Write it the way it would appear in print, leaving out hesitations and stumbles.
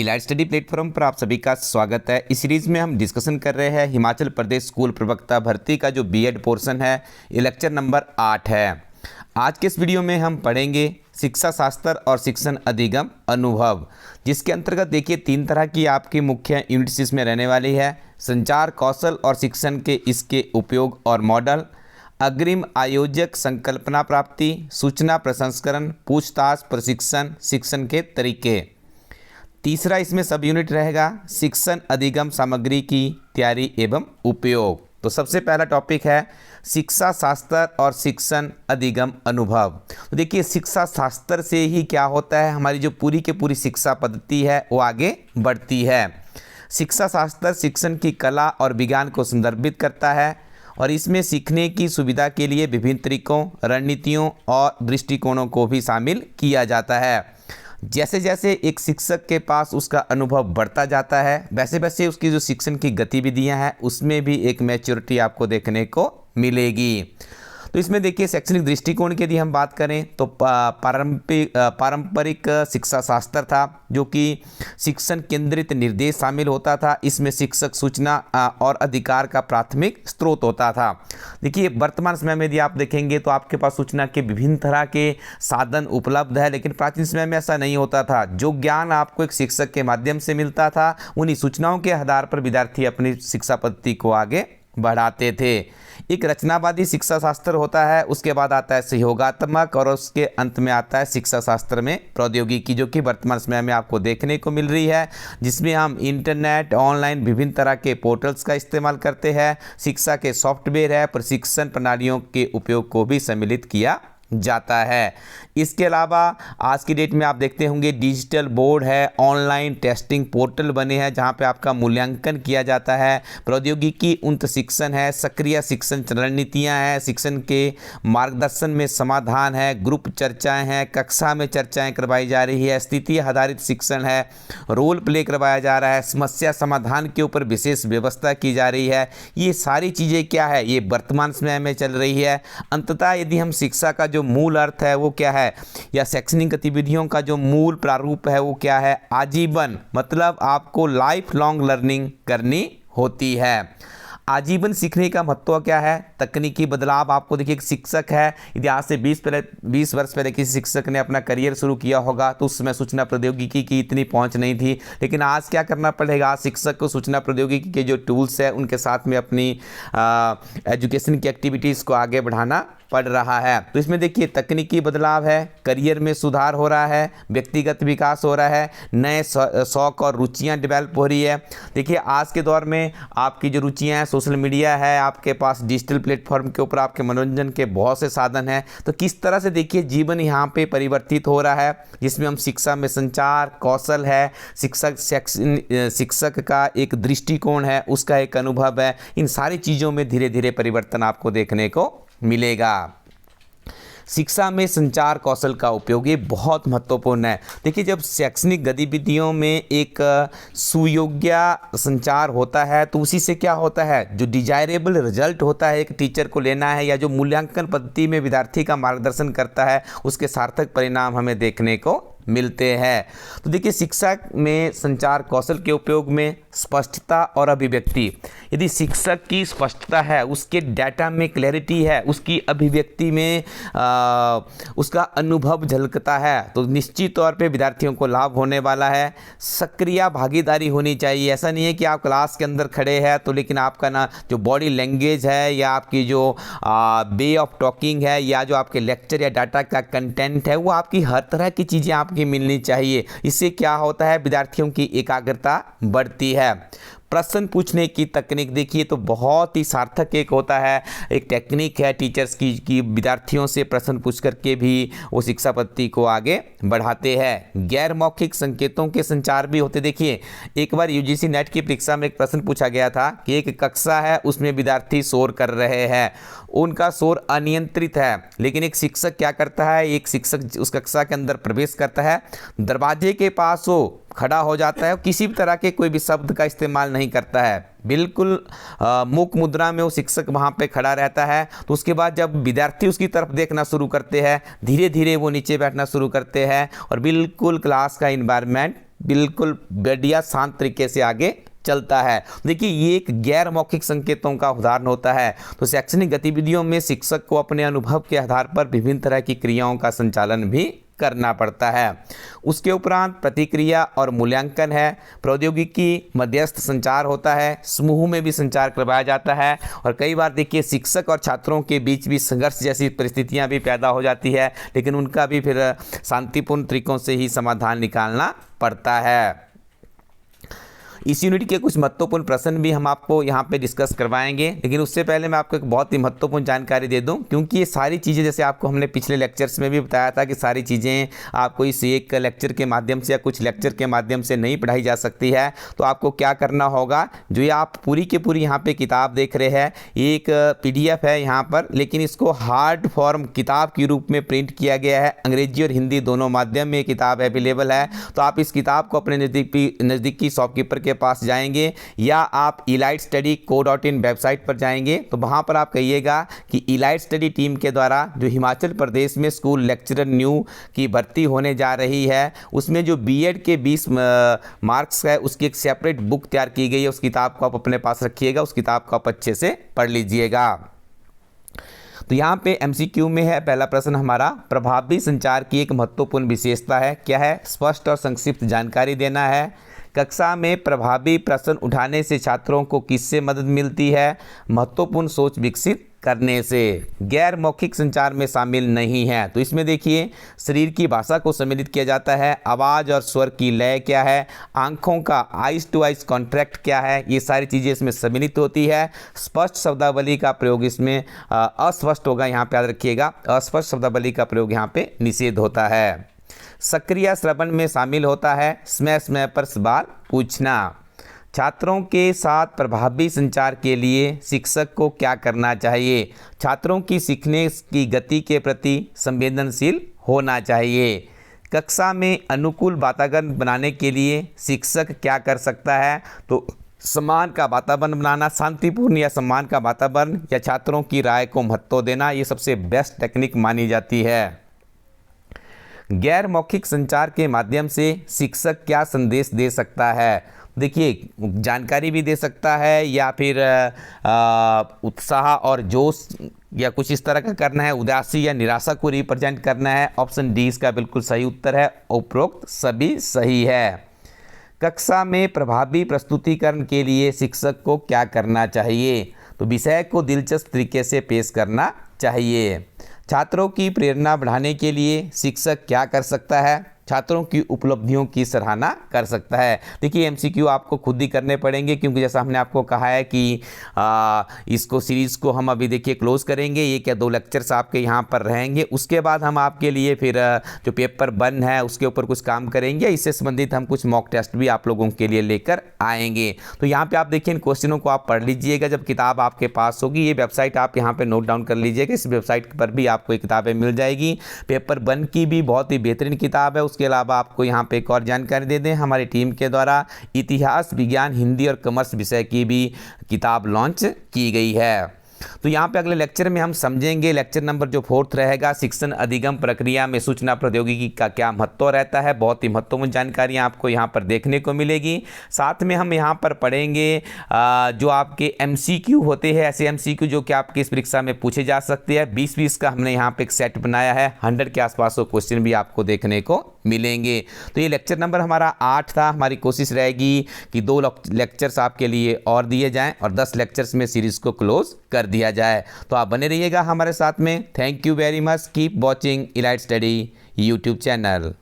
Elite study platform पर आप सभी का स्वागत है। इस सीरीज़ में हम डिस्कशन कर रहे हैं हिमाचल प्रदेश स्कूल प्रवक्ता भर्ती का जो बीएड पोर्शन है। ये लेक्चर नंबर 8 है। आज के इस वीडियो में हम पढ़ेंगे शिक्षा शास्त्र और शिक्षण अधिगम अनुभव, जिसके अंतर्गत देखिए 3 तरह की आपकी मुख्य यूनिट्स इसमें रहने वाली है। संचार कौशल और शिक्षण के इसके उपयोग और मॉडल, अग्रिम आयोजक संकल्पना प्राप्ति, सूचना प्रसंस्करण, पूछताछ प्रशिक्षण, शिक्षण के तरीके। तीसरा इसमें सब यूनिट रहेगा शिक्षण अधिगम सामग्री की तैयारी एवं उपयोग। तो सबसे पहला टॉपिक है शिक्षा शास्त्र और शिक्षण अधिगम अनुभव। तो देखिए शिक्षा शास्त्र से ही क्या होता है, हमारी जो पूरी की पूरी शिक्षा पद्धति है वो आगे बढ़ती है। शिक्षा शास्त्र शिक्षण की कला और विज्ञान को संदर्भित करता है और इसमें सीखने की सुविधा के लिए विभिन्न तरीकों, रणनीतियों और दृष्टिकोणों को भी शामिल किया जाता है। जैसे जैसे एक शिक्षक के पास उसका अनुभव बढ़ता जाता है, वैसे वैसे उसकी जो शिक्षण की गतिविधियां हैं उसमें भी एक मैच्योरिटी आपको देखने को मिलेगी। तो इसमें देखिए शैक्षणिक दृष्टिकोण की यदि हम बात करें तो पारंपरिक शिक्षा शास्त्र था, जो कि शिक्षण केंद्रित निर्देश शामिल होता था। इसमें शिक्षक सूचना और अधिकार का प्राथमिक स्रोत होता था। देखिए वर्तमान समय में यदि आप देखेंगे तो आपके पास सूचना के विभिन्न तरह के साधन उपलब्ध है, लेकिन प्राचीन समय में ऐसा नहीं होता था। जो ज्ञान आपको एक शिक्षक के माध्यम से मिलता था, उन्हीं सूचनाओं के आधार पर विद्यार्थी अपनी शिक्षा पद्धति को आगे बढ़ाते थे। एक रचनावादी शिक्षा शास्त्र होता है, उसके बाद आता है सहयोगात्मक और उसके अंत में आता है शिक्षा शास्त्र में प्रौद्योगिकी, जो कि वर्तमान समय में आपको देखने को मिल रही है, जिसमें हम इंटरनेट, ऑनलाइन विभिन्न तरह के पोर्टल्स का इस्तेमाल करते हैं। शिक्षा के सॉफ्टवेयर है, प्रशिक्षण प्रणालियों के उपयोग को भी सम्मिलित किया जाता है। इसके अलावा आज की डेट में आप देखते होंगे डिजिटल बोर्ड है, ऑनलाइन टेस्टिंग पोर्टल बने हैं जहां पे आपका मूल्यांकन किया जाता है। प्रौद्योगिकी उन्नत शिक्षण है, सक्रिय शिक्षण रणनीतियां हैं, शिक्षण के मार्गदर्शन में समाधान है, ग्रुप चर्चाएं हैं, कक्षा में चर्चाएं करवाई जा रही है, स्थिति आधारित शिक्षण है, रोल प्ले करवाया जा रहा है, समस्या समाधान के ऊपर विशेष व्यवस्था की जा रही है। ये सारी चीज़ें क्या है, ये वर्तमान समय में चल रही है। अंततः यदि हम शिक्षा का जो मूल अर्थ है वो क्या है, या शैक्षणिक गतिविधियों का जो मूल प्रारूप है वो क्या है, आजीवन, मतलब आपको लाइफ लॉन्ग लर्निंग करनी होती है। आजीवन सीखने का महत्व क्या है, तकनीकी बदलाव। आपको देखिए एक शिक्षक है, यदि आज से 20 वर्ष पहले किसी शिक्षक ने अपना करियर शुरू किया होगा तो उस समय सूचना प्रौद्योगिकी की इतनी पहुंच नहीं थी, लेकिन आज क्या करना पड़ेगा, आज शिक्षक को सूचना प्रौद्योगिकी के जो टूल्स है उनके साथ में अपनी एजुकेशन की एक्टिविटीज़ को आगे बढ़ाना पड़ रहा है। तो इसमें देखिए तकनीकी बदलाव है, करियर में सुधार हो रहा है, व्यक्तिगत विकास हो रहा है, नए शौक और रुचियां डेवलप हो रही है। देखिए आज के दौर में आपकी जो रुचियां हैं, सोशल मीडिया है, आपके पास डिजिटल प्लेटफॉर्म के ऊपर आपके मनोरंजन के बहुत से साधन हैं। तो किस तरह से देखिए जीवन यहाँ पे परिवर्तित हो रहा है, जिसमें हम शिक्षा में संचार कौशल है, शिक्षक का एक दृष्टिकोण है, उसका एक अनुभव है, इन सारी चीज़ों में धीरे धीरे परिवर्तन आपको देखने को मिलेगा। शिक्षा में संचार कौशल का उपयोग ये बहुत महत्वपूर्ण है। देखिए जब शैक्षणिक गतिविधियों में एक सुयोग्य संचार होता है तो उसी से क्या होता है, जो डिजायरेबल रिजल्ट होता है एक टीचर को लेना है, या जो मूल्यांकन पद्धति में विद्यार्थी का मार्गदर्शन करता है, उसके सार्थक परिणाम हमें देखने को मिलते हैं। तो देखिए शिक्षा में संचार कौशल के उपयोग में स्पष्टता और अभिव्यक्ति। यदि शिक्षक की स्पष्टता है, उसके डाटा में क्लैरिटी है, उसकी अभिव्यक्ति में उसका अनुभव झलकता है, तो निश्चित तौर पे विद्यार्थियों को लाभ होने वाला है। सक्रिय भागीदारी होनी चाहिए। ऐसा नहीं है कि आप क्लास के अंदर खड़े हैं तो लेकिन आपका ना जो बॉडी लैंग्वेज है, या आपकी जो वे ऑफ टॉकिंग है, या जो आपके लेक्चर या डाटा का कंटेंट है, वो आपकी हर तरह की चीज़ें आपकी मिलनी चाहिए। इससे क्या होता है, विद्यार्थियों की एकाग्रता बढ़ती है। प्रश्न पूछने की तकनीक देखिए तो बहुत ही सार्थक एक होता है, एक टेक्निक है टीचर्स की कि विद्यार्थियों से प्रश्न पूछ करके भी वो शिक्षा पद्धति को आगे बढ़ाते हैं। गैर मौखिक संकेतों के संचार भी होते। देखिए एक बार यूजीसी नेट की परीक्षा में एक प्रश्न पूछा गया था कि एक कक्षा है, उसमें विद्यार्थी शोर कर रहे हैं, उनका शोर अनियंत्रित है, लेकिन एक शिक्षक क्या करता है, एक शिक्षक उस कक्षा के अंदर प्रवेश करता है, दरवाजे के पास वो खड़ा हो जाता है, किसी भी तरह के कोई भी शब्द का इस्तेमाल नहीं करता है, बिल्कुल मूक मुद्रा में वो शिक्षक वहाँ पे खड़ा रहता है। तो उसके बाद जब विद्यार्थी उसकी तरफ देखना शुरू करते हैं, धीरे धीरे वो नीचे बैठना शुरू करते हैं और बिल्कुल क्लास का इन्वायरमेंट बिल्कुल बढ़िया शांत तरीके से आगे चलता है। देखिए ये एक गैर मौखिक संकेतों का उदाहरण होता है। तो शैक्षणिक गतिविधियों में शिक्षक को अपने अनुभव के आधार पर विभिन्न तरह की क्रियाओं का संचालन भी करना पड़ता है। उसके उपरांत प्रतिक्रिया और मूल्यांकन है। प्रौद्योगिकी मध्यस्थ संचार होता है, समूह में भी संचार करवाया जाता है और कई बार देखिए शिक्षक और छात्रों के बीच भी संघर्ष जैसी परिस्थितियां भी पैदा हो जाती है, लेकिन उनका भी फिर शांतिपूर्ण तरीकों से ही समाधान निकालना पड़ता है। इस यूनिट के कुछ महत्वपूर्ण प्रश्न भी हम आपको यहाँ पे डिस्कस करवाएंगे, लेकिन उससे पहले मैं आपको एक बहुत ही महत्वपूर्ण जानकारी दे दूं, क्योंकि ये सारी चीज़ें जैसे आपको हमने पिछले लेक्चर्स में भी बताया था कि सारी चीज़ें आपको इस एक लेक्चर के माध्यम से या कुछ लेक्चर के माध्यम से नहीं पढ़ाई जा सकती है। तो आपको क्या करना होगा, जो ये आप पूरी की पूरी यहाँ पर किताब देख रहे हैं, एक PDF है यहाँ पर, लेकिन इसको हार्ड फॉर्म किताब के रूप में प्रिंट किया गया है। अंग्रेजी और हिंदी दोनों माध्यम में किताब अवेलेबल है। तो आप इस किताब को अपने नज़दीकी शॉपकीपर के पास जाएंगे या आप elitestudy.co.in वेबसाइट पर जाएंगे, तो वहां पर आप कहिएगा कि इलाइट स्टडी टीम के द्वारा जो हिमाचल प्रदेश में स्कूल लेक्चरर न्यू की भर्ती होने जा रही है, उसमें जो बीएड के 20 मार्क्स है उसकी एक सेपरेट बुक तैयार की गई है। उस किताब को आप अपने पास रखिएगा, उस किताब को आप अच्छे से पढ़ लीजिएगा। तो यहाँ पे MCQ में है पहला प्रश्न हमारा, प्रभावी संचार की एक महत्वपूर्ण विशेषता है, क्या है? स्पष्ट और संक्षिप्त जानकारी देना है। कक्षा में प्रभावी प्रश्न उठाने से छात्रों को किससे मदद मिलती है? महत्वपूर्ण सोच विकसित करने से। गैर मौखिक संचार में शामिल नहीं है। तो इसमें देखिए शरीर की भाषा को सम्मिलित किया जाता है, आवाज़ और स्वर की लय क्या है, आंखों का आइज टू आइज कॉन्ट्रैक्ट क्या है, ये सारी चीज़ें इसमें सम्मिलित होती है। स्पष्ट शब्दावली का प्रयोग इसमें अस्पष्ट होगा, यहाँ पे याद रखिएगा, अस्पष्ट शब्दावली का प्रयोग यहाँ पे निषेध होता है। सक्रिय श्रवण में शामिल होता है समय समय पर सवाल पूछना। छात्रों के साथ प्रभावी संचार के लिए शिक्षक को क्या करना चाहिए? छात्रों की सीखने की गति के प्रति संवेदनशील होना चाहिए। कक्षा में अनुकूल वातावरण बनाने के लिए शिक्षक क्या कर सकता है? तो सम्मान का वातावरण बनाना, शांतिपूर्ण या सम्मान का वातावरण या छात्रों की राय को महत्व देना, ये सबसे बेस्ट टेक्निक मानी जाती है। गैर मौखिक संचार के माध्यम से शिक्षक क्या संदेश दे सकता है? देखिए जानकारी भी दे सकता है या फिर उत्साह और जोश या कुछ इस तरह का करना है, उदासी या निराशा को रिप्रेजेंट करना है। ऑप्शन डी इसका बिल्कुल सही उत्तर है, उपरोक्त सभी सही है। कक्षा में प्रभावी प्रस्तुतिकरण के लिए शिक्षक को क्या करना चाहिए? तो विषय को दिलचस्प तरीके से पेश करना चाहिए। छात्रों की प्रेरणा बढ़ाने के लिए शिक्षक क्या कर सकता है? छात्रों की उपलब्धियों की सराहना कर सकता है। देखिए MCQ आपको खुद ही करने पड़ेंगे, क्योंकि जैसा हमने आपको कहा है कि इसको सीरीज़ को हम अभी देखिए क्लोज करेंगे। ये क्या 2 लेक्चर्स आपके यहाँ पर रहेंगे, उसके बाद हम आपके लिए फिर जो पेपर 1 है उसके ऊपर कुछ काम करेंगे। इससे संबंधित हम कुछ मॉक टेस्ट भी आप लोगों के लिए लेकर आएंगे। तो यहाँ पर आप देखिए इन क्वेश्चनों को आप पढ़ लीजिएगा जब किताब आपके पास होगी। ये वेबसाइट आप यहाँ पर नोट डाउन कर लीजिएगा, इस वेबसाइट पर भी आपको ये किताबें मिल जाएगी। पेपर 1 की भी बहुत ही बेहतरीन किताब है। उसके अलावा आपको यहाँ पे एक और जानकारी दे दें, हमारी टीम के द्वारा इतिहास, विज्ञान, हिंदी और कॉमर्स विषय की भी किताब लॉन्च की गई है। तो यहाँ पे अगले लेक्चर में हम समझेंगे, लेक्चर नंबर जो 4 रहेगा, शिक्षण अधिगम प्रक्रिया में सूचना प्रौद्योगिकी का क्या महत्व रहता है। बहुत ही महत्वपूर्ण जानकारियाँ आपको यहाँ पर देखने को मिलेगी। साथ में हम यहाँ पर पढ़ेंगे जो आपके MCQ होते हैं, ऐसे MCQ जो कि आपकी इस परीक्षा में पूछे जा सकते हैं। 20-20 का हमने यहाँ पे एक सेट बनाया है, 100 के आसपास वो क्वेश्चन भी आपको देखने को मिलेंगे। तो ये लेक्चर नंबर हमारा 8 था। हमारी कोशिश रहेगी कि 2 लेक्चर्स आपके लिए और दिए जाएं और 10 लेक्चर्स में सीरीज़ को क्लोज कर दिया जाए। तो आप बने रहिएगा हमारे साथ में। Thank you very much, keep watching elite study YouTube channel.